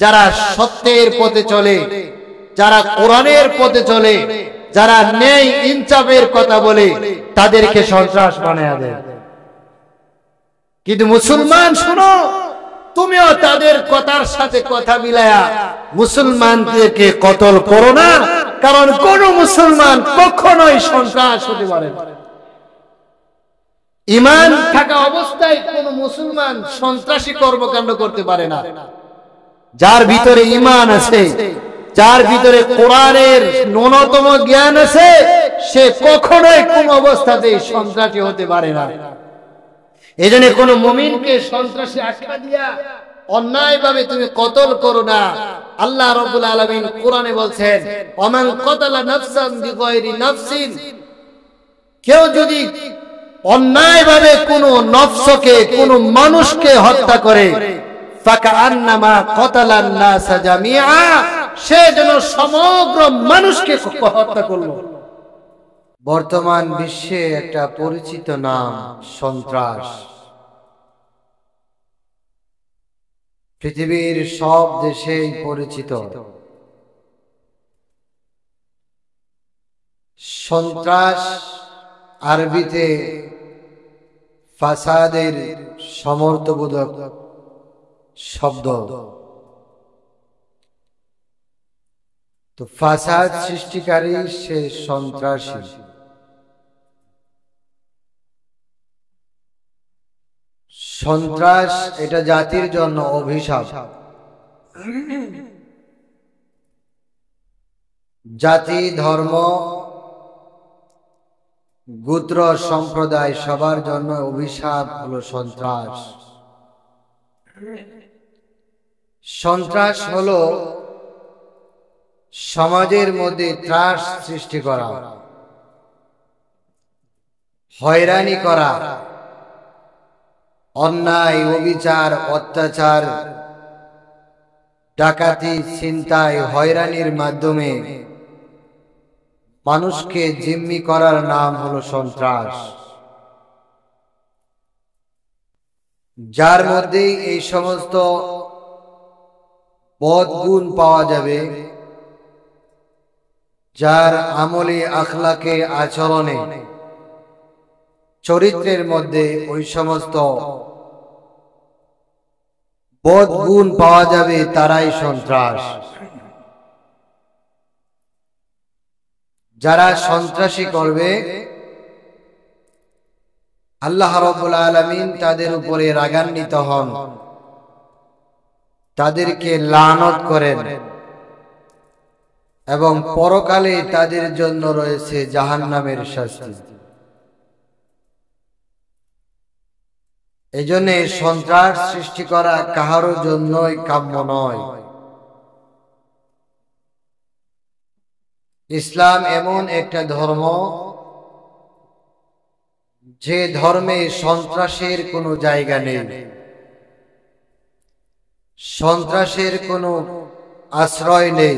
যারা সত্যের পথে চলে, যারা কোরআনের পথে চলে, যারা ন্যায় ইনসাফের কথা বলে, তাদেরকে সন্ত্রাস বানায়া দেয়। কিন্তু মুসলমান শুনো, তুমিও তাদের কথার সাথে কথা মিলায়া মুসলমানদেরকে কতল করো না, কারণ কোন মুসলমান কখনোই সন্ত্রাস হতে পারে না। ঈমান থাকা অবস্থায় কোন মুসলমান সন্ত্রাসী কর্মকাণ্ড করতে পারে না। যার ভিতরে ঈমান আছে, যার ভিতরে কোরআনের ন্যূনতম জ্ঞান আছে, সে কখনোই কোন অবস্থাতেই সন্ত্রাসী হতে পারে না। এজন্য কোন মুমিনকে সন্ত্রাসী আখ্যা দিয়া অন্যায়ভাবে তুমি কতল করো না। আল্লাহ রাব্বুল আলামিন কোরআনে বলছেন, ওমান কতালা নাফসান বিগাইরি নাফসিন, কেউ যদি অন্যায়ভাবে কোন নফসকে, কোন মানুষকে হত্যা করে, ফাকান্নামা কতালান নাস জামিআ, সে যেন সমগ্র মানুষকে হত্যা করলো। বর্তমান বিশ্বে একটা পরিচিত নাম সন্ত্রাস। পৃথিবীর সব দেশেই পরিচিত। সন্ত্রাস আরবিতে ফাসাদের সমর্থবোধক শব্দ। তো ফাসাদ সৃষ্টিকারী সে সন্ত্রাসী। সন্ত্রাস এটা জাতির জন্য অভিশাপ। জাতি, ধর্ম, গোত্র, সম্প্রদায় সবার জন্য অভিশাপ হলো সন্ত্রাস। সন্ত্রাস হলো সমাজের মধ্যে ত্রাস সৃষ্টি করা, হয়রানি করা, অন্যায়, অবিচার, অত্যাচার, ডাকাতি, ছিনতাই, হয়রানির মাধ্যমে মানুষকে জিম্মি করার নাম হলো সন্ত্রাস। যার মধ্যে এই সমস্ত বদগুণ পাওয়া যাবে, যার আমলে, আখলাকে, আচরণে, চরিত্রের মধ্যে ওই সমস্ত বদগুণ পাওয়া যাবে, তারাই সন্ত্রাস। যারা সন্ত্রাসী করবে, আল্লাহ রাব্বুল আলামিন তাদের উপরে রাগান্বিত হন, তাদেরকে লানত করেন এবং পরকালে তাদের জন্য রয়েছে জাহান্নামের শাস্তি। এজন্য সন্ত্রাস সৃষ্টি করা কাহারও জন্যই কাম্য নয়। ইসলাম এমন একটা ধর্ম, যে ধর্মে সন্ত্রাসের কোনো জায়গা নেই, সন্ত্রাসের কোনো আশ্রয় নেই,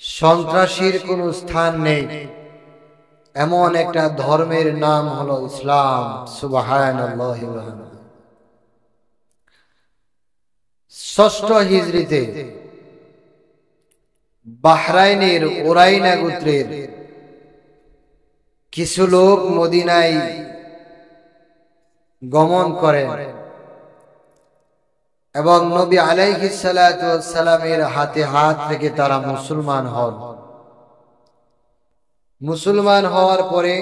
সন্ত্রাসীর কোনো স্থান নেই। এমন একটা ধর্মের নাম হলো ইসলাম। সুবহানাল্লাহি ওয়া বিহামদিহি। ষষ্ঠ হিজরিতে বাহরাইনের উরাইনা গোত্রের কিছু লোক মদিনায় গমন করেন এবং নবী আলাইহিস সালাতু ওয়াস সালামের হাতে হাত রেখে তারা মুসলমান হন। মুসলমান হওয়ার পরে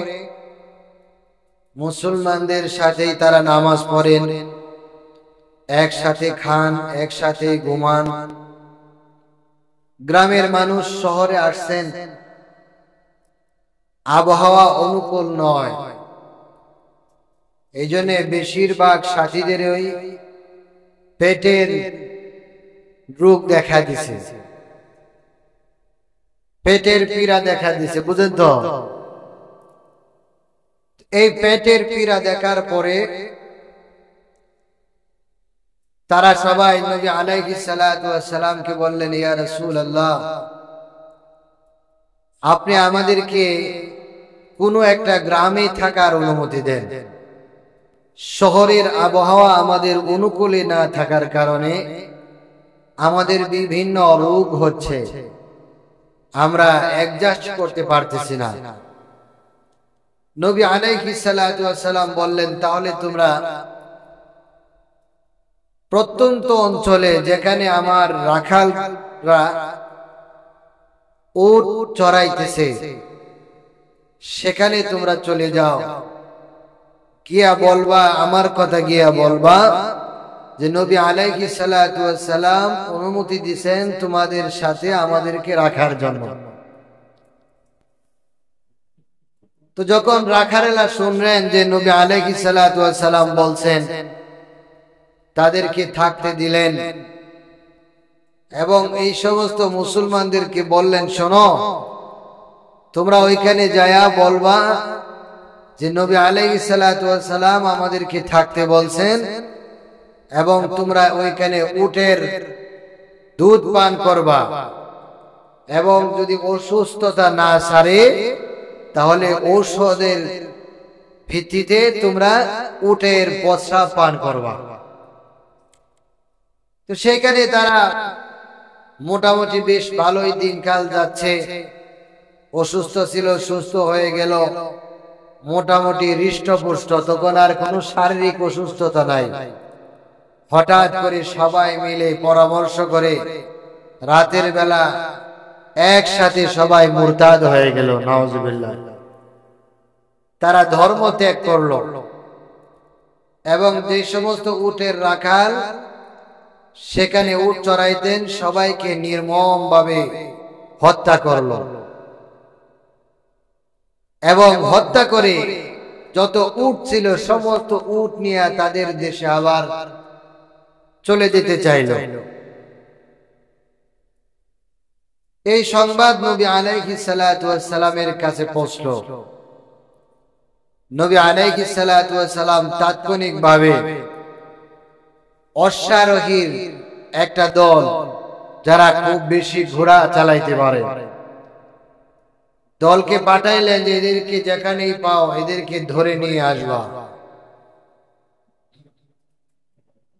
মুসলমানদের সাথেই তারা নামাজ পড়েন, একসাথে খান, একসাথে ঘুমান। গ্রামের মানুষ শহরে আসছেন, আবহাওয়া অনুকূল নয়, এই জন্য বেশিরভাগ সাথীদের ওই পেটের রোগ দেখা দিছে, পেটের পীড়া দেখা দিছে, বুঝেন তো? এই পেটের পীড়া দেখার পরে তারা সবাই নবী আলাইহিস সালাতু ওয়াস সালামকে বললেন, ইয়া রাসূলুল্লাহ, আপনি আমাদেরকে কোনো একটা গ্রামে থাকার অনুমতি দেন। শহরের আবহাওয়া আমাদের অনুকূলে না থাকার কারণে আমাদের বিভিন্ন রোগ হচ্ছে, আমরা অ্যাডজাস্ট করতে পারতেছি না। নবী আলাইহিস সালাতু ওয়াস সালাম বললেন, তাহলে তোমরা প্রত্যন্ত অঞ্চলে যেখানে আমার রাখালরা উট চড়াইতেছে সেখানে তোমরা চলে যাও, গিয়া বলবা, আমার কথা গিয়া বলবা যে নবী আলাইহিস সালাতু ওয়াস সালাম অনুমতি দিয়েছেন তোমাদের সাথে আমাদেরকে রাখার জন্য। তো যখন রাখারেলা শুনলেন যে নবী আলাইহিস সালাতু ওয়াস সালাম বলছেন, তাদেরকে থাকতে দিলেন এবং এই সমস্ত মুসলমানদেরকে বললেন, শোনো, তোমরা ওইখানে যায়া বলবা যে নবী আলাইহিস সালাতু ওয়াস সালাম আমাদেরকে থাকতে বলছেন এবং তোমরা ওইখানে উটের দুধ পান করবা এবং যদি অসুস্থতা না সারে তাহলে ঔষধের ভিত্তিতে তোমরা উটের প্রস্রাব পান করবা। তো সেখানে তারা মোটামুটি বেশ ভালোই দিনকাল যাচ্ছে, অসুস্থ ছিল, সুস্থ হয়ে গেল, মোটামুটি হৃষ্টপুষ্ট, তখন আর কোনো শারীরিক অসুস্থতা নাই। হঠাৎ করে সবাই মিলে পরামর্শ করে রাতের বেলা একসাথে সবাই মুরতাদ হয়ে গেল, নাউজুবিল্লাহ। তারা ধর্ম ত্যাগ করলো এবং যে সমস্ত উটের রাখাল সেখানে উট চড়াইতেন সবাইকে নির্মম ভাবে হত্যা করলো এবং হত্যা করে যত উট ছিল সমস্ত উট নিয়ে তাদের দেশে আবার চলে যেতে চাইল। এই সংবাদ নবী আলাইহিস সালাতু ওয়াস সালামের কাছে পৌঁছলো। নবী আলাইহিস সালাতু ওয়াস সালাম তাৎক্ষণিকভাবে অশ্বারোহীর একটা দল, যারা খুব বেশি ঘোড়া চালাইতে পারে, দলকে পাঠাইলেন যে এদেরকে যেখানেই পাও এদেরকে ধরে নিয়ে আসবা।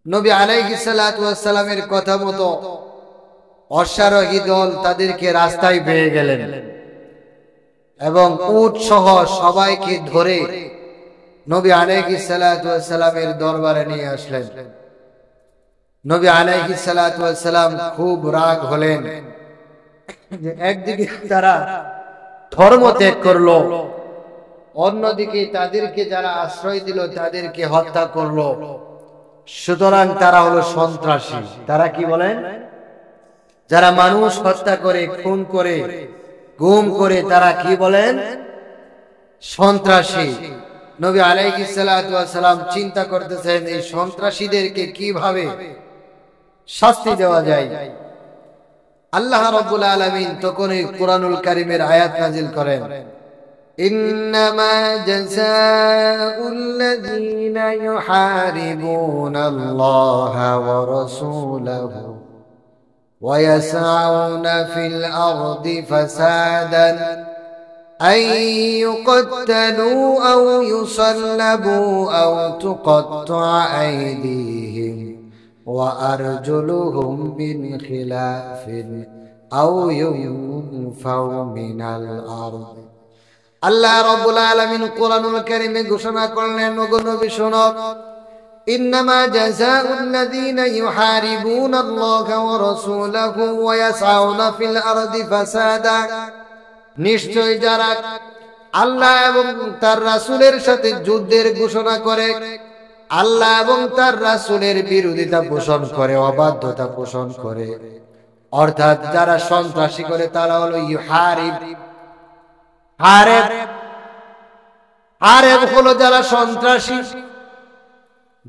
নবী আলাইহিস সালাতু ওয়াস সালামের কথা মতো অশ্বারোহী দল তাদেরকে রাস্তায় পেয়ে গেলেন এবং উট সহ সবাইকে ধরে নবী আলাইহিস সালাতু ওয়াস সালামের দরবারে নিয়ে আসলেন। নবী আলাইহিস সালাতু ওয়াস সালাম খুব রাগ হলেন যে একদিকে তারা ধর্ম ত্যাগ করলো, অন্যদিকে তাদেরকে যারা আশ্রয় দিল তাদেরকে হত্যা করলো, সুতরাং তারা হলো সন্ত্রাসী। তারা কি বলেন? যারা মানুষ হত্যা করে, খুন করে, গুম করে, তারা কি বলেন? সন্ত্রাসী। নবী আলাইহিস সালাতু ওয়াস সালাম চিন্তা করতেছেন এই সন্ত্রাসীদেরকে কিভাবে শাস্তি দেওয়া যায়। আল্লাহ রাব্বুল আলামিন তখন এই কুরআনুল কারীমের আয়াত নাযিল করেন, ইন্নামা জাযাউল্লাযীনা ইউহারিবুনাল্লাহা ওয়া রাসূলাহু ওয়া ইয়াসআউনা ফিল আরদি ফাসাদান আন ইউকাত্তালু আও ইউসাল্লাবু আও তুকাত্তা'a আইদিহিম وأرجلهم من خلاف أو ينفوا من الأرض। আল্লাহ রাব্বুল আলামিন কুরআনুল কারীমে ঘোষণা করলেন, ওগো নবী শোনো, ইন্নামা জাযাউল্লাযীনা ইউহারিবুনাল্লাহা ওয়া রাসূলাহু ওয়া ইয়াসআউনা ফিল আরদি ফাসাদা, নিশ্চয় যারা আল্লাহ এবং তার রাসূলের সাথে যুদ্ধের ঘোষণা করে, আল্লাহ এবং তার রাসূলের বিরোধিতা পোষণ করে, অবাধ্যতা পোষণ করে, অর্থাৎ যারা সন্ত্রাসী করে তারা হলো ইউহারিব। হারেব হলো যারা সন্ত্রাসী,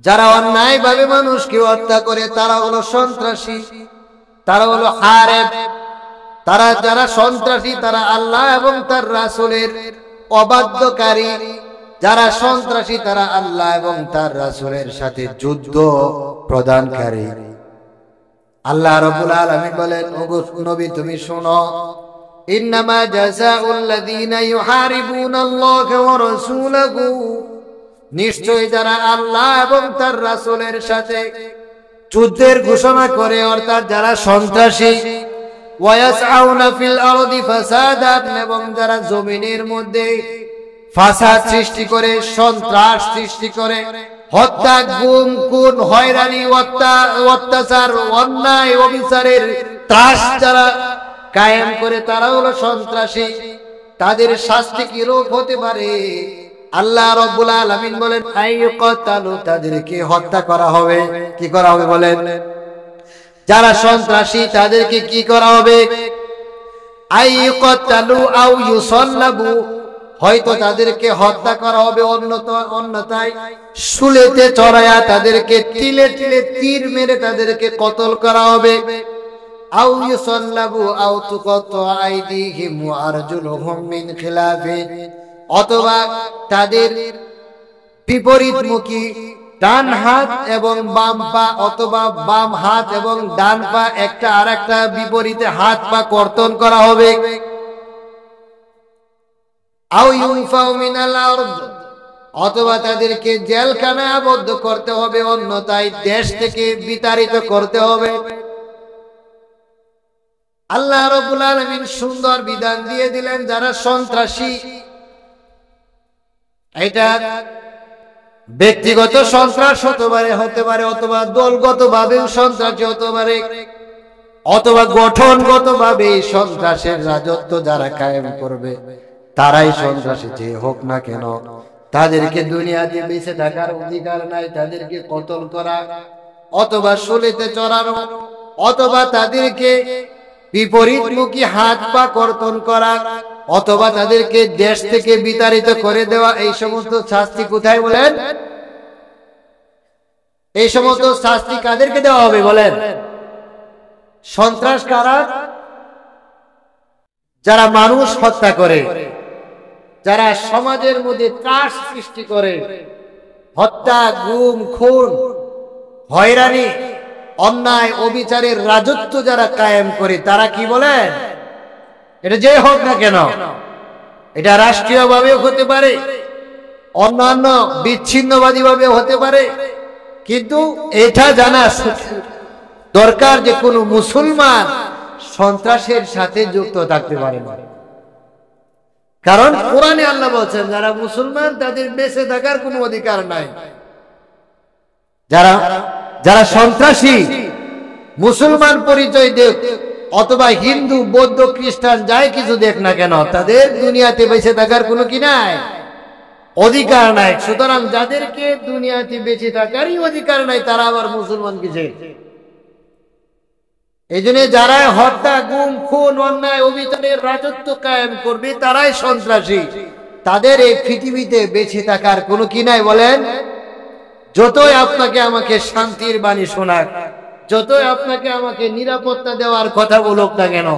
যারা অন্যায়ভাবে মানুষকে হত্যা করে তারা হলো সন্ত্রাসী, তারা হলো হারেব। তারা যারা সন্ত্রাসী তারা আল্লাহ এবং তার রাসূলের অবাধ্যকারী, যারা সন্ত্রাসী তারা আল্লাহ এবং তার রাসূলের সাথে যুদ্ধ প্রদানকারী। আল্লাহ রাব্বুল আলামিন বলেন, ওগো নবী তুমি শোনো, ইন্নামা জাযাউল্লাযীনা ইউহারিবুনাল্লাহা ওয়া রাসূলাহু, নিশ্চয় যারা আল্লাহ এবং তার রাসূলের সাথে যুদ্ধের ঘোষণা করে, অর্থাৎ যারা সন্ত্রাসী, ওয়ায়াসআউনা ফিল আরদি ফাসাদান, এবং যারা জমিনের মধ্যে ফাসাদ সৃষ্টি করে, সন্ত্রাস সৃষ্টি করে, হত্যা, গুম, খুন, হয়রানি, অত্যাচার, অন্যায়, অবিচারের ত্রাস যারা কায়েম করে, তারা হলো সন্ত্রাসী। তাদের শাস্তি কি রূপ হতে পারে? আল্লাহ রাব্বুল আলামিন বলেন, আইয়ুকাতালু, তাদেরকে হত্যা করা হবে। কি করা হবে বলেন? যারা সন্ত্রাসী তাদেরকে কি করা হবে? আইয়ুকাতালু আও ইউসাল্লাবু, হয়তো তাদেরকে হত্যা করা হবে, অন্যথায় শুলেতে চড়ায়া তাদেরকে তিলে তিলে তীর মেরে তাদেরকে কতল করা হবে। আও ইউসাল্লাবু আও তুকাত্তু আইদিহিম ওয়া আরজুলুহুম মিন খিলাফিন, অথবা তাদের বিপরীতমুখী ডান হাত এবং বাম পা, অথবা বাম হাত এবং ডান পা একটা আরেকটা বিপরীতে হাত পা কর্তন করা হবে। আও ইউনফাউ মিনাল আরদ, অথবা তাদেরকে জেলখানায় আবদ্ধ করতে হবে, অন্যথায় দেশ থেকে বিতাড়িত করতে হবে। আল্লাহ রাব্বুল আলামিন সুন্দর বিধান দিয়ে দিলেন। যারা সন্ত্রাসী, এটা ব্যক্তিগত সন্ত্রাস হতে পারে, অথবা দলগত ভাবেও সন্ত্রাসী হতে পারে, অথবা গঠনগত ভাবে সন্ত্রাসের রাজত্ব যারা কায়েম করবে তারাই সন্ত্রাসী যে হোক না কেন, তাদেরকে দুনিয়াতে বেঁচে থাকার অধিকার নাই। তাদেরকে কতল করা, অথবা শুলিতে চড়ানো, অথবা তাদেরকে বিপরীতমুখী হাত পা কর্তন করা, অথবা তাদেরকে দেশ থেকে বিতাড়িত করে দেওয়া, এই সমস্ত শাস্তি কোথায় বলেন? এই সমস্ত শাস্তি কাদেরকে দেওয়া হবে বলেন? সন্ত্রাস কারা? যারা মানুষ হত্যা করে, যারা সমাজের মধ্যে ত্রাস সৃষ্টি করে, হত্যা, গুম, খুন, হয়রানি, অন্যায়, অবিচারের রাজত্ব যারা কায়েম করে, তারা কি বলেন? এটা যে হোক না কেন, এটা রাষ্ট্রীয় ভাবেও হতে পারে, অন্যান্য বিচ্ছিন্নবাদী ভাবেও হতে পারে, কিন্তু এটা জানা দরকার যে কোনো মুসলমান সন্ত্রাসের সাথে যুক্ত থাকতে পারে না। কারণ কোরআনে আল্লাহ বলছেন, যারা মুসলমান তাদের বেঁচে থাকার কোনো অধিকার নাই। যারা সন্ত্রাসী, মুসলমান পরিচয় দেখ অথবা হিন্দু, বৌদ্ধ, খ্রিস্টান যাই কিছু দেখ না কেন, তাদের দুনিয়াতে বেঁচে থাকার কোনো কি নাই, অধিকার নাই। সুতরাং যাদেরকে দুনিয়াতে বেঁচে থাকারই অধিকার নাই, তারা আবার মুসলমান কিসের? এই জন্য যারা হত্যা, গুম, খুন, অন্যায়, অবিচারের রাজত্ব কায়েম করবে তারাই সন্ত্রাসী। তাদের এই পৃথিবীতে বেঁচে থাকার কোনো কি নাই বলেন? যতই আপনাকে আমাকে শান্তির বাণী শোনাক, যতই আপনাকে আমাকে নিরাপত্তা দেওয়ার কথা বলুক না কেন,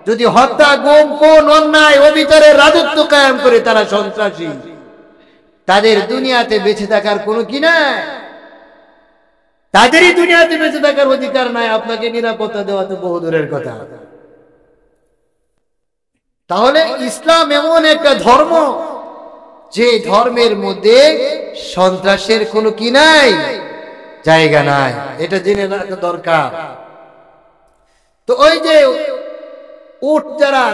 যদি হত্যা, গুম, খুন, অন্যায়, অবিচারের রাজত্ব কায়েম করে তারা সন্ত্রাসী। তাদের দুনিয়াতে বেঁচে থাকার কোনো কি নাই, তাদেরই দুনিয়াতে বেঁচে থাকার অধিকার নাই। আপনাকে নিরাপত্তা দেওয়া তো বহু দূরের কথা। তাহলে ইসলাম এমন একটা ধর্ম যে ধর্মের মধ্যে সন্ত্রাসের কোনো কি নাই, জায়গা নাই। এটা জেনে রাখা দরকার। তো ওই যে উট যারা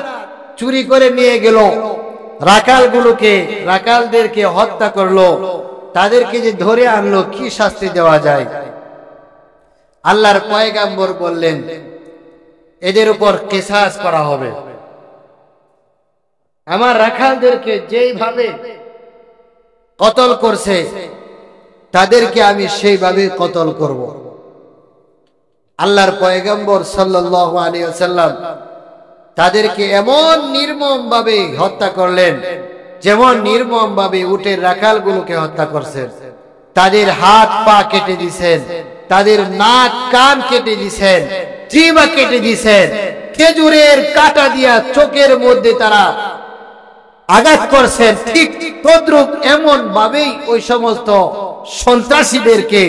চুরি করে নিয়ে গেল, রাখালদেরকে হত্যা করলো, তাদেরকে যে ধরে আনলো, কি শাস্তি দেওয়া যায়? আল্লাহর পয়গাম্বর বললেন, এদের উপর কিসাস করা হবে। আমার রাখালদেরকে যেইভাবে কতল করছে, তাদেরকে আমি সেইভাবে কতল করব। আল্লাহর পয়গম্বর সাল্লাল্লাহু আলাইহি ওয়াসাল্লাম তাদেরকে এমন নির্মম ভাবে হত্যা করলেন, যেমন নির্মম ভাবে উটের রাখালগুলোকে হত্যা করছেন। তাদের হাত পা কেটে দিয়েছেন, তাদের নাক কান কেটে দিয়েছেন, জিহ্বা কেটে দিয়েছেন, খেজুরের কাঁটা দিয়া চোখের মধ্যে তারা আঘাত করছেন। ঠিক তদ্রুপ এমন ভাবেই ওই সমস্ত সন্ত্রাসীদেরকে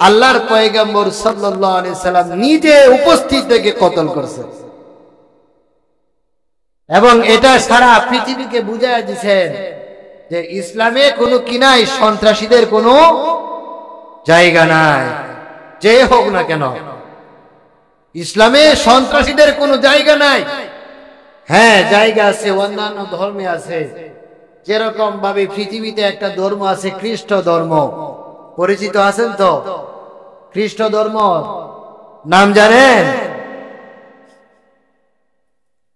আল্লাহর পয়গম্বর সাল্লাল্লাহু আলাইহি সাল্লাম নিজে উপস্থিত থেকে কতল করছেন, এবং এটা সারা পৃথিবীকে বুঝাইয়া দিয়েছেন যে ইসলামে কোনো কি নাই, সন্ত্রাসীদের কোনো জায়গা নাই। যে হোক না কেন, ইসলামে সন্ত্রাসীদের কোনো জায়গা নাই। হ্যাঁ, জায়গা আছে, অন্যান্য ধর্মে আছে। যেরকম ভাবে পৃথিবীতে একটা ধর্ম আছে খ্রিস্ট ধর্ম, পরিচিত আছেন তো? খ্রিস্ট ধর্ম নাম জানেন?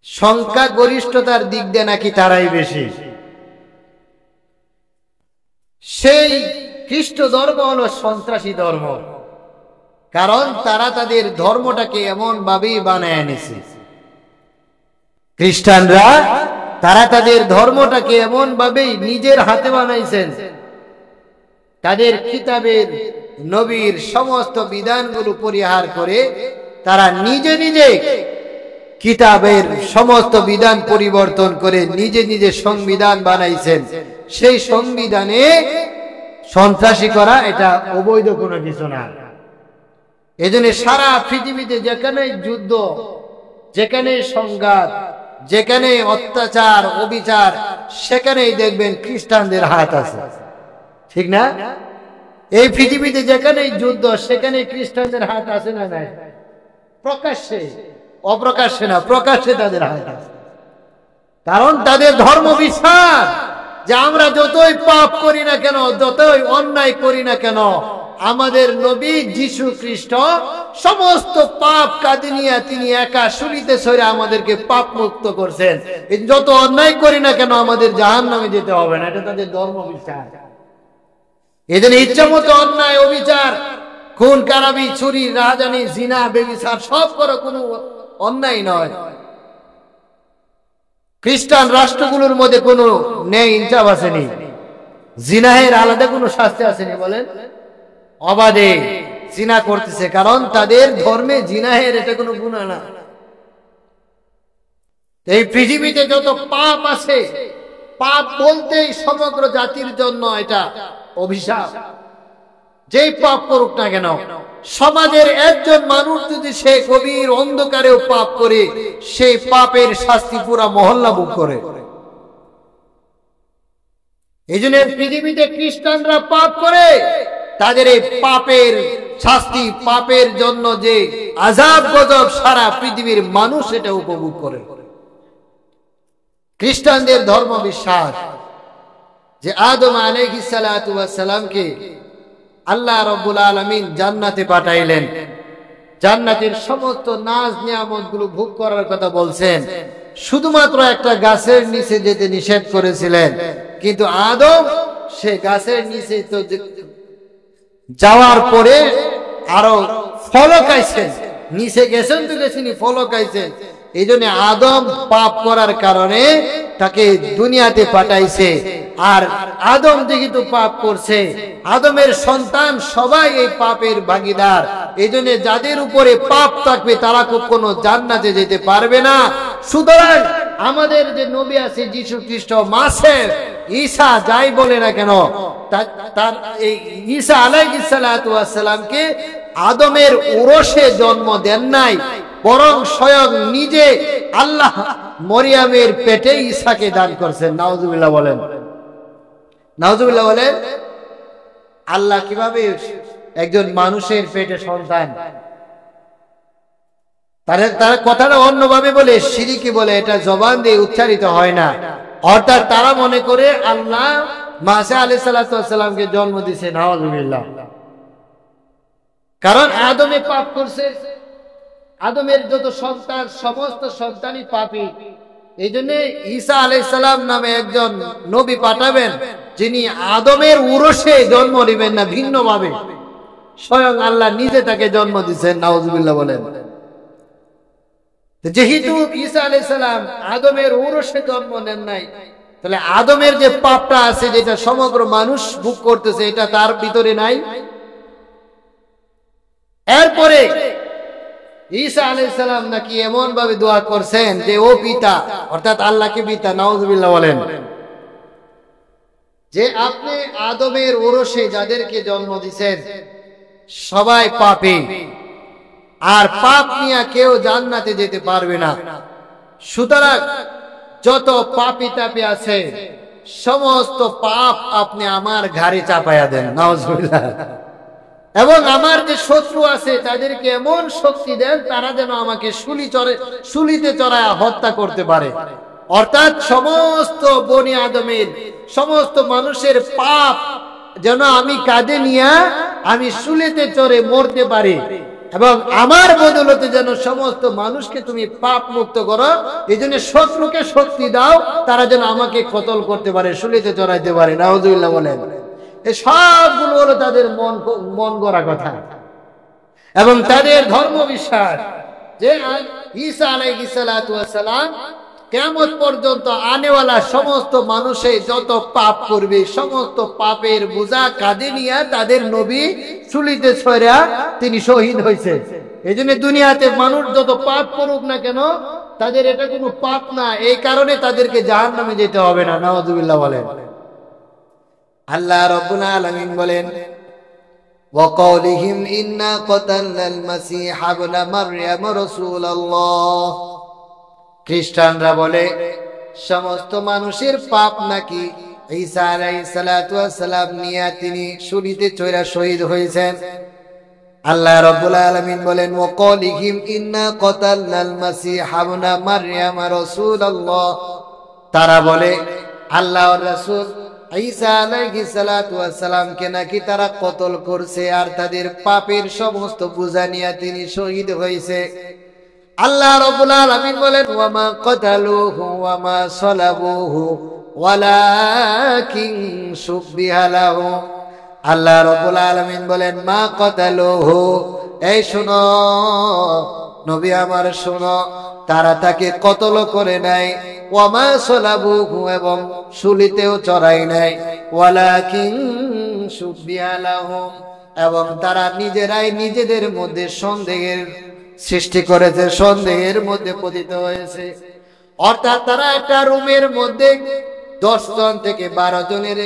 সংখ্যা গরিষ্ঠতার দিক দিয়ে নাকি তারাই বেশি। সেই খ্রিস্ট ধর্ম হলো সন্ত্রাসী ধর্ম, কারণ তারা তাদের ধর্মটাকে এমন ভাবেই বানায় এনেছে। খ্রিস্টানরা তারা তাদের ধর্মটাকে এমন ভাবেই নিজের হাতে বানাইছেন, তাদের কিতাবের নবীর সমস্ত বিধানগুলো পরিহার করে তারা নিজে নিজে কিতাবের সমস্ত বিধান পরিবর্তন করে নিজে নিজে সংবিধান বানাইছেন। সেই সংবিধানে সন্ত্রাসী করা এটা অবৈধ কোনো কিছু না। এজন্য সারা পৃথিবীতে যেখানে যুদ্ধ, যেখানে সংঘাত, যেখানে অত্যাচার অবিচার, সেখানেই দেখবেন খ্রিস্টানদের হাত আছে, ঠিক না? এই পৃথিবীতে যেখানে যুদ্ধ সেখানে খ্রিস্টানদের হাত আছে না নাই? প্রকাশ্যে, অপ্রকাশ্যে না, প্রকাশ্যে তাদের হাত আছে। কারণ তাদের ধর্ম বিশ্বাস যে আমরা যতই পাপ করি না কেন, যতই অন্যায় করি না কেন, আমাদের নবী যীশু খ্রিস্ট সমস্ত পাপ কাঁধে নিয়ে তিনি একা শুলিতে সরে আমাদেরকে পাপ মুক্ত করছেন। যত অন্যায় করি না কেন আমাদের জাহান্নামে যেতে হবে না, এটা তাদের ধর্ম বিশ্বাস। এজন্য ইচ্ছা মতো অন্যায় অবিচার, খুন খারাপি, চুরি, রাহাজানি, জিনা, ব্যভিচার সব করো, কোনো অন্যায় নয়। খ্রিস্টান রাষ্ট্রগুলোর মধ্যে কোনো নেই ইনসাফ আসেনি, জিনাহের আলাদা কোনো শাস্তি আসেনি। বলেন, অবাধে জিনা করতেছে, কারণ তাদের ধর্মে জিনাহের এটা কোনো গুনাহ না। এই পৃথিবীতে যত পাপ আছে, পাপ বলতেই সমগ্র জাতির জন্য এটা অভিশাপ। যেই পাপ করুক না কেন, সমাজের একজন মানুষ যদি সে গভীর অন্ধকারেও পাপ করে, সেই পাপের শাস্তি পুরা মহল্লা ভোগ করে। এই জন্য পৃথিবীতে খ্রিস্টানরা পাপ করে, তাদের এই পাপের শাস্তি, পাপের জন্য যে আযাব গজব সারা পৃথিবীর মানুষ এটা উপভোগ করে। খ্রিস্টানদের ধর্ম বিশ্বাস যে আদম আলাইহিস সালাতু ওয়াস সালামকে আল্লাহ রাব্বুল আলামিন জান্নাতে পাঠাইলেন, জান্নাতের সমস্ত নাজ নিয়ামত গুলো ভোগ করার কথা বলছেন, শুধুমাত্র একটা গাছের নিচে যেতে নিষেধ করেছিলেন। কিন্তু আদম সে গাছের নিচে তো যাওয়ার পরে আরো ফল খাইছেন, নিচে গেছেন তো গেছেনি, ফল খাইছেন। এই জন্য আদম পাপ করার কারণে তাকে দুনিয়াতে পাঠাইছে। আর আদম যেহেতু পাপ করছে, আদমের সন্তান সবাই এই পাপের ভাগীদার। এই জন্য যাদের উপরে পাপ থাকবে তারা কখনো জান্নাতে যেতে পারবে না। সুতরাং আমাদের যে নবী আছে যীশু খ্রিস্ট, মাসের ঈসা যাই বলে না কেন, তার এই ঈসা আলাইহিস সালাতু ওয়াস সালামকে আদমের উরসে জন্ম দেন নাই, বরং স্বয়ং নিজে আল্লাহ মরিয়মের পেটে ঈসাকে দান করছেন। নাউজুবিল্লাহ বলেন, নাউজুবিল্লাহ বলেন। আল্লাহ কিভাবে একজন মানুষের পেটে সন্তান, তারা কথাটা অন্যভাবে বলে, শিরকি বলে, এটা জবান দিয়ে উচ্চারিত হয় না। অর্থাৎ তারা মনে করে আল্লাহ মাসা আলাইহিস সালাতু ওয়াস সালামকে জন্ম দিয়েছে। নাউজুবিল্লাহ। কারণ আদমে পাপ করছে, আদমের যত সন্তান সমস্ত সন্তানই পাপী। এই জন্য ঈসা আলাইহিস সালাম নামে একজন নবী পাঠাবেন, যিনি আদমের উরসে জন্ম নেবেন না, ভিন্ন ভাবে স্বয়ং আল্লাহ নিজে তাকে জন্ম দিয়েছেন। নাউজুবিল্লাহ বলেন। যেহেতু ঈসা আলাইহিস সালাম আদমের উরসে জন্ম নেন নাই, তাহলে আদমের যে পাপটা আছে, যেটা সমগ্র মানুষ ভোগ করতেছে, এটা তার ভিতরে নাই। এরপরে ঈসা আলাইহিস সালাম নাকি এমন ভাবে দোয়া করছেন যে ও পিতা, অর্থাৎ আল্লাহকে পিতা, নাউজুবিল্লাহ বলেন, যে আপনি আদমের ওরসে যাদেরকে জন্ম দিয়েছেন সবাই পাপী, আর পাপ নিয়ে কেউ জান্নাতে যেতে পারবে না। সুতরাং যত পাপী তাপী আছে সমস্ত পাপ আপনি আমার ঘাড়ে চাপায়া দেন। নাউজুবিল্লাহ। এবং আমার যে শত্রু আছে তাদেরকে এমন শক্তি দেন তারা যেন আমাকে শুলিতে চড়ায় হত্যা করতে পারে। অর্থাৎ সমস্ত বনি আদমের সমস্ত মানুষের পাপ যেন আমি কাঁধে নিয়ে আমি শুলিতে চড়ে মরতে পারি, এবং আমার বদলতে যেন সমস্ত মানুষকে তুমি পাপ মুক্ত করো। এই জন্য শত্রুকে শক্তি দাও, তারা যেন আমাকে কতল করতে পারে, শুলিতে চড়াইতে পারে। নাউজুবিল্লাহ বলেন। এই সবগুলো হলো তাদের মন গড়া কথা এবং তাদের ধর্ম বিশ্বাস যে ঈসা আলাইহিস সালাতু ওয়াস সালাম কিয়ামত পর্যন্ত আনেওয়ালা সমস্ত মানুষে যত পাপ করবে সমস্ত পাপের বোঝা কাঁধে নিয়ে তাদের নবী শুলিতে চড়া তিনি শহীদ হয়েছে। এই জন্য দুনিয়াতে মানুষ যত পাপ করুক না কেন তাদের এটা কোনো পাপ না, এই কারণে তাদেরকে জাহান্নামে যেতে হবে না। নাউজুবিল্লাহ বলেন। আল্লাহ রাব্বুল আলামিন বলেন ওয়া ক্বাউলিহিম ইন্না কাতালনাল মাসীহা ইবনা মারইয়াম রাসূলুল্লাহ। খ্রিস্টানরা বলে সমস্ত মানুষের পাপ নাকি ঈসা আলাইহিস সালাতু ওয়াস সালাম নিয়ে তিনি শুলিতে চড়া শহীদ হয়েছেন। আল্লাহ রাব্বুল আলামিন বলেন ওয়া ক্বাউলিহিম ইন্না কাতালনাল মাসীহা ইবনা মারইয়াম রাসূলুল্লাহ। তারা বলে আল্লাহর রাসূল ঈসা আলাইহিস সালাতু ওয়াস সালামকে নাকি তারা কতল করছে আর তাদের পাপের সমস্ত বোঝা নিয়ে তিনি শহীদ হয়েছে। আল্লাহ রাব্বুল আলামিন বলেন ওয়া মা কাতালুহু ওয়া মা সালাবুহু ওয়ালাকিন শুববিহা লাহু। আল্লাহ রাব্বুল আলামিন বলেন মা কাতালুহু, এই শুনো নবী আমার শুনো, তারা তাকে কতল করে নাই, ওয়া মা সালাবুহু এবং শুলিতেও চড়াই নাই, ওয়ালাকিন শুববিহা লাহু এবং তারা নিজেরাই নিজেদের মধ্যে সন্দেহের সৃষ্টি করেছে, সন্দেহের মধ্যে পতিত হয়েছে। অর্থাৎ তারা একটা রুমের মধ্যে 10 জন থেকে 12 জনের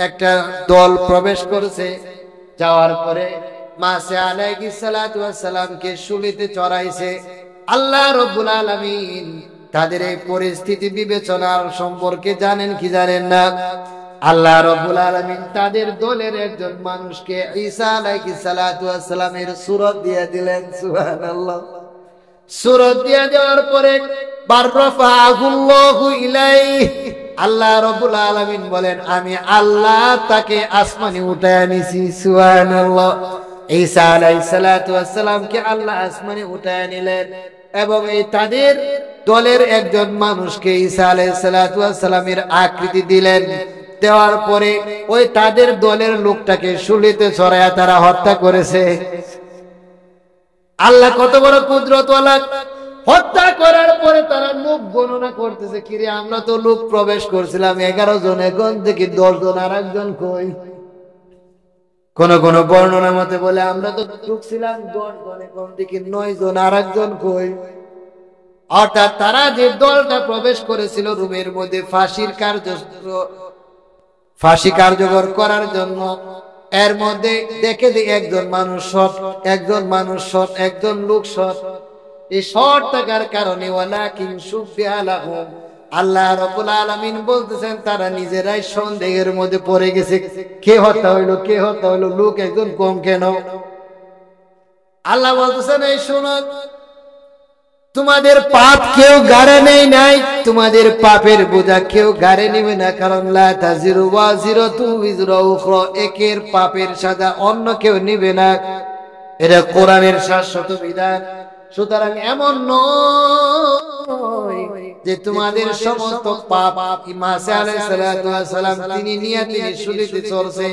একটা দল প্রবেশ করেছে, যাওয়ার পরে মাসিহ আলাইহিস সালাতু ওয়াস সালামকে শুলিতে চড়াইছে। আল্লাহ রাব্বুল আলামিন তাদের এই পরিস্থিতি বিবেচনার সম্পর্কে জানেন কি জানেন না? আল্লাহ রাব্বুল আলামিন তাদের দলের একজন মানুষকে ঈসা আলাইহিস সালাতু ওয়াস সালামের সূরত দিয়ে দিলেন। সুবহানাল্লাহ। সূরত দিয়ে দেওয়ার পরে বাররাফাহুল্লাহু ইলাইহি, আল্লাহ রাব্বুল আলামিন বলেন আমি আল্লাহ তাকে আসমানে উঠায় নিছি। সুবহানাল্লাহ। ঈসা আলাইহিস সালাতু ওয়াস সালামকে আল্লাহ আসমানে উঠায় নিলেন এবং এই তাদের দলের একজন মানুষকে ঈসা আলাইহিস সালাতু ওয়াস সালামের আকৃতি দিলেন। দেওয়ার পরে ওই তাদের দলের লোকটাকে শুলিতে চড়ায়া তারা হত্যা করেছে। আল্লাহ কত বড় কুদরতওয়ালা! হত্যা করার পরে তারা লোক গণনা করতেছে, কিরে আমরা তো লোক প্রবেশ করছিলাম 11 জন, এখন থেকে 10 জন, আর একজন কই? কোন কোন বর্ণনা মতে বলে আমরা তো ঢুকছিলাম 10 জন, এখন থেকে 9 জন, আর একজন কই? অর্থাৎ তারা যে দলটা প্রবেশ করেছিল রুমের মধ্যে ফাঁসি কার্যকর করার জন্য, এর মধ্যে দেখে একজন মানুষ শট, একজন মানুষ শট, একজন লোক শট। এই শট থাকার কারণে ওয়ালাকিন শুববিহা লাহু, আল্লাহ রাব্বুল আলামিন বলতেছেন তারা নিজেরাই সন্দেহের মধ্যে পড়ে গেছে, কে হত্যা হইলো, কে হত্যা হইলো, লোক একজন কম কেন? আল্লাহ বলতেছেন এই শোনো, তোমাদের পাপ কেউ গাড়ে নেই নাই, তোমাদের পাপের বোঝা কেউ গাড়ে নেবে না, কারণ লা তাজিরু ওয়াজিরাতু উযরা উখরা, একের পাপের সাজা অন্য কেউ নেবে না। এটা কোরআনের শাশ্বত বিধান। সুতরাং এমন নয় যে তোমাদের সমস্ত পাপ ঈসা আলাইহিস সালাতু ওয়াস সালাম তিনি নিয়ে তিনি শুলিতে চড়ছে,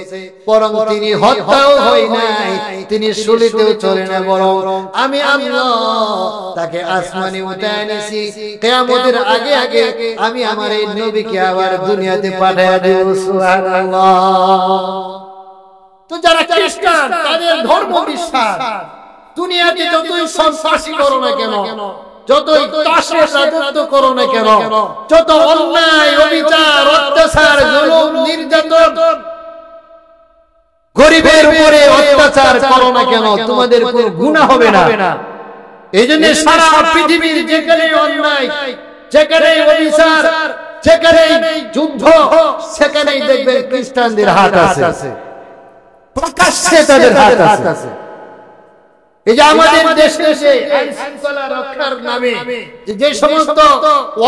বরং তিনি হত্যাও হয় নাই, তিনি শুলিতেও চড়ে না, বরং আমি আল্লাহ তাকে আসমানে উঠায় নিয়েছি। কিয়ামতের আগে আগে আমি আমার এই নবীকে আবার দুনিয়াতে পাঠিয়ে দেব। সুবহানাল্লাহ। তো যারা খ্রিস্টান তাদের ধর্ম বিশ্বাস, দুনিয়াতে যতই সন্ত্রাসী করো না কেন, যতই তাসের রাজত্ব করো না কেন, যত অন্যায় অবিচার অত্যাচার জুলুম নির্যাতন গরিবের উপরে অত্যাচার করো না কেন, তোমাদের কোনো গুনাহ হবে না। এই জন্য সারা পৃথিবীর যেখানে অন্যায়, যেখানে অবিচার, যেখানে যুদ্ধ, সেখানেই দেখবেন খ্রিস্টানদের হাত আছে। প্রকাশ্যে তাদের হাত আছে। এই যে আমাদের দেশে আইন শৃঙ্খলা রক্ষার নামে যে সমস্ত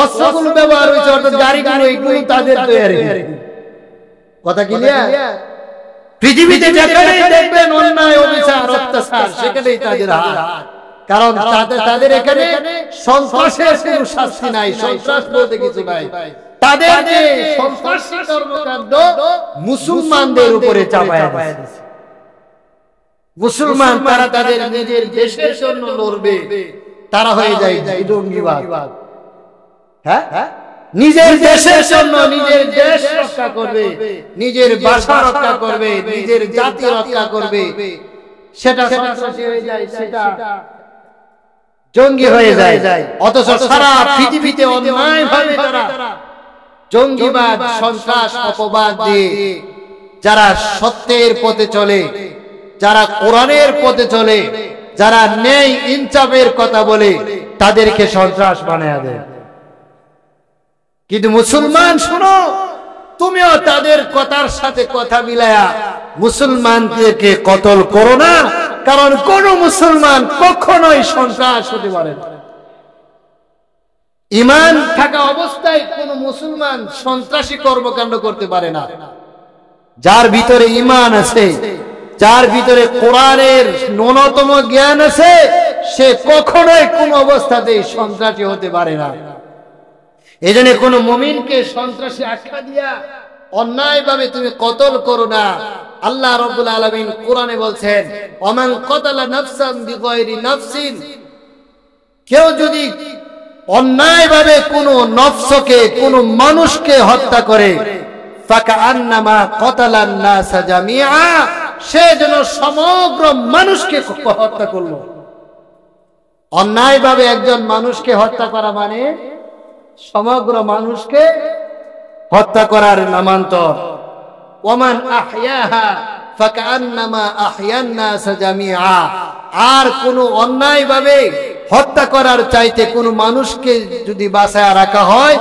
অস্ত্রগুলো ব্যবহার হয়েছে, অর্থাৎ গাড়িগুলো, এগুলো তাদের তৈরি। কথা ক্লিয়ার? পৃথিবীতে যেখানেই দেখবেন অন্যায়, অবিচার, অত্যাচার, সেখানেই তাদের হাত। কারণ তাদের এখানে সন্ত্রাসের কোনো শাস্তি নাই, সন্ত্রাস বলতে কিছু নাই। তাদের যে সন্ত্রাসী কর্মকাণ্ড মুসলমানদের উপরে চাপায়া দিয়েছে। মুসলমান তারা তাদের নিজের দেশের জন্য লড়বে, তারা হয়ে যায় জঙ্গিবাদ। হ্যাঁ, নিজের দেশের জন্য নিজের দেশ রক্ষা করবে, নিজের ভাষা রক্ষা করবে, নিজের জাতি রক্ষা করবে, সেটা সন্ত্রাসী হয়ে যায়, সেটা জঙ্গি হয়ে যায়। অথচ সারা পৃথিবীতে অন্যায়ভাবে যারা জঙ্গিবাদ, সন্ত্রাস, অপবাদ দিয়ে যারা সত্যের পথে চলে, যারা কোরআনের পথে চলে, যারা ন্যায় ইনসাফের কথা বলে, তাদেরকে সন্ত্রাস বানায় দেয়। কিন্তু মুসলমান, শোনো, তুমিও তাদের কথার সাথে কথা মিলায়া মুসলমানদেরকে কতল করো না, কারণ কোন মুসলমান কখনোই সন্ত্রাস হতে পারে না। ঈমান থাকা অবস্থায় কোন মুসলমান সন্ত্রাসী কর্মকাণ্ড করতে পারে না। যার ভিতরে ঈমান আছে, যার ভিতরে কোরআনের ন্যূনতম জ্ঞান আছে, সে কখনোই কোন অবস্থাতেই সন্ত্রাসী হতে পারে না। এজন্য কোন মুমিনকে সন্ত্রাসী আখ্যা দিয়া অন্যায়ভাবে তুমি কতল করো না। আল্লাহ রাব্বুল আলামিন কোরআনে বলছেন, ওমান কতালা নাফসান বিগাইরি নাফসিন, কেউ যদি অন্যায়ভাবে কোন নফসকে, কোন মানুষকে হত্যা করে, ফাকান্নামা কতালান নাস জামিআ, সে যেন সমগ্র মানুষকে হত্যা করলো। অন্যায়ভাবে একজন মানুষকে হত্যা করা মানে সমগ্র মানুষকে হত্যা করার নামান্তর। ওমান আহইয়াহা ফাকান্নামা আহইয়ান নাস জামিআ, আর কোন অন্যায়ভাবে হত্যা করার চাইতে কোন মানুষকে যদি বাঁচায় রাখা হয়,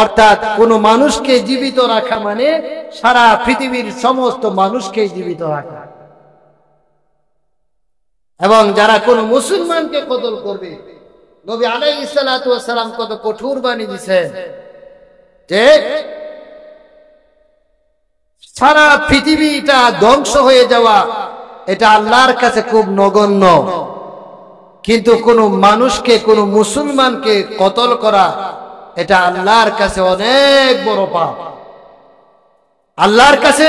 অর্থাৎ কোন মানুষকে জীবিত রাখা মানে সারা পৃথিবীর সমস্ত মানুষকে জীবিত রাখা। এবং যারা কোন মুসলমানকে কতল করবে, নবী আলাইহিস সালাতু ওয়াস সালাম কত কঠোর বাণী দিয়েছেন যে সারা পৃথিবীটা ধ্বংস হয়ে যাওয়া এটা আল্লাহর কাছে খুব নগণ্য, কিন্তু কোন মানুষকে, কোন মুসলমানকে কতল করা এটা আল্লাহর কাছে অনেক বড় পাপ। আল্লাহর কাছে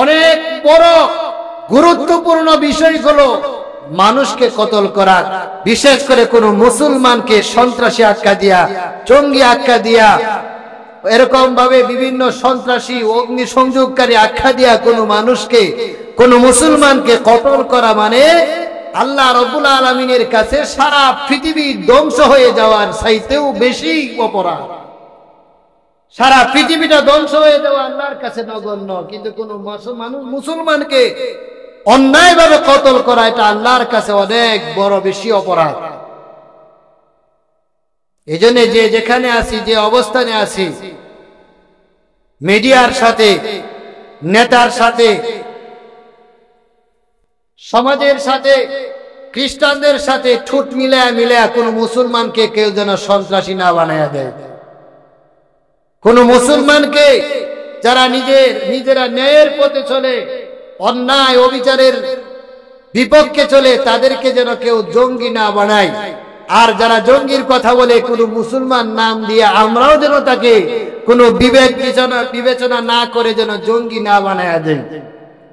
অনেক বড় গুরুত্বপূর্ণ বিষয় হলো মানুষকে কতল করা, বিশেষ করে কোন মুসলমানকে সন্ত্রাসী আখ্যা দিয়া, জঙ্গি আখ্যা দিয়া, এরকম ভাবে বিভিন্ন সন্ত্রাসী, অগ্নি সংযোগকারী আখ্যা দিয়া কোন মানুষকে, কোন মুসলমানকে কতল করা মানে আল্লাহ রাব্বুল আলামিনের কাছে সারা পৃথিবী ধ্বংস হয়ে যাওয়ার চাইতেও বেশি অপরাধ। সারা পৃথিবীটা ধ্বংস হয়ে যাওয়া আল্লাহর কাছে নগণ্য, কিন্তু কোন মুসলমানকে অন্যায়ভাবে কতল করা এটা আল্লাহর কাছে অনেক বড় বেশি অপরাধ। এই জন্য যে যেখানে আছি, যে অবস্থানে আছি, মিডিয়ার সাথে, নেতার সাথে, সমাজের সাথে, খ্রিস্টানদের সাথে ঠোঁট মিলায়া কোন মুসলমানকে কেউ যেন সন্ত্রাসী না বানায়া দেয়। কোন মুসলমানকে যারা নিজেরা ন্যায়ের পথে চলে, অন্যায় অবিচারের বিপক্ষে চলে, তাদেরকে যেন কেউ জঙ্গি না বানায়। আর যারা জঙ্গির কথা বলে কোন মুসলমান নাম দিয়ে, আমরাও যেন তাকে কোন বিবেচনা না করে যেন জঙ্গি না বানায়া দেয়।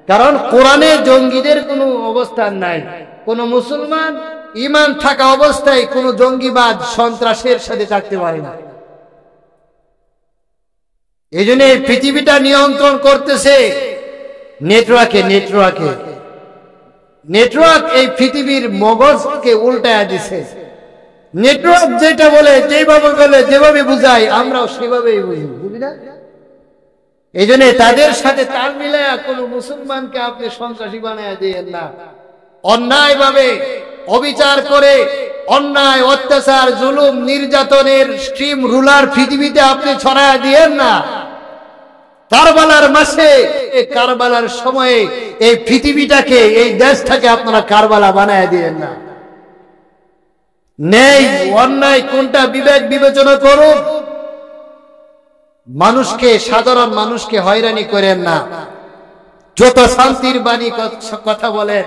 কারণ কোরআনে জঙ্গিদের কোনো অবস্থান নাই। কোন মুসলমান ঈমান থাকা অবস্থায় কোন জঙ্গিবাদ, সন্ত্রাসের সাথে থাকতে পারে না। এই জন্য পৃথিবীটা নিয়ন্ত্রণ করতেছে নেটওয়ার্ক এই পৃথিবীর মগজকে উল্টায়া দিছে। নেটওয়ার্ক যেটা বলে, যেভাবে বলে, যেভাবে বুঝায়, আমরাও সেভাবেই বুঝি না। এই জন্য তাদের সাথে তাল মিলায়া কোন মুসলমানকে আপনি সন্ত্রাসী বানায়া দিয়েন না। অন্যায় ভাবে অবিচার করে, অন্যায়, অত্যাচার, জুলুম, নির্যাতনের স্ট্রিম রুলার পৃথিবীতে আপনি ছড়ায়া দিয়েন না। কারবালার মাসে, কারবালার সময়ে এই পৃথিবীটাকে, এই দেশটাকে আপনারা কারবালা বানায় দিয়েন না। নেই অন্যায় কোনটা বিবেক বিবেচনা করুন। মানুষকে, সাধারণ মানুষকে হয়রানি করেন না। যত শান্তির বাণী কথা বলেন,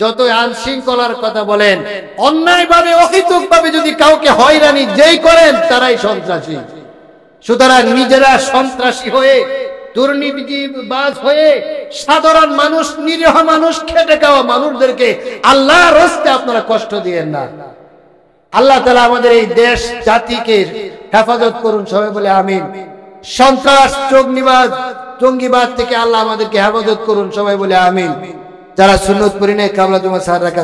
যত আইন শৃঙ্খলার কথা বলেন, অন্যায় ভাবে অহেতুক ভাবে যদি কাউকে হয়রানি যেই করেন তারাই সন্ত্রাসী। সুতরাং নিজেরা সন্ত্রাসী হয়ে, দুর্নীতিবাজ হয়ে, সাধারণ মানুষ, নিরীহ মানুষ, খেটে খাওয়া মানুষদেরকে আল্লাহর রাস্তায় আপনারা কষ্ট দিয়েন না। আল্লাহ তাআলা আমাদের এই দেশ জাতিকে হেফাজত করুন, সবাই বলে আমিন। সন্ত্রাস, জঙ্গিবাদ থেকে আল্লাহ আমাদেরকে হেফাজত করুন, সবাই বলে আমিন। যারা সুন্নত পড়ি নাই কাবলা জুমা সার রাকাত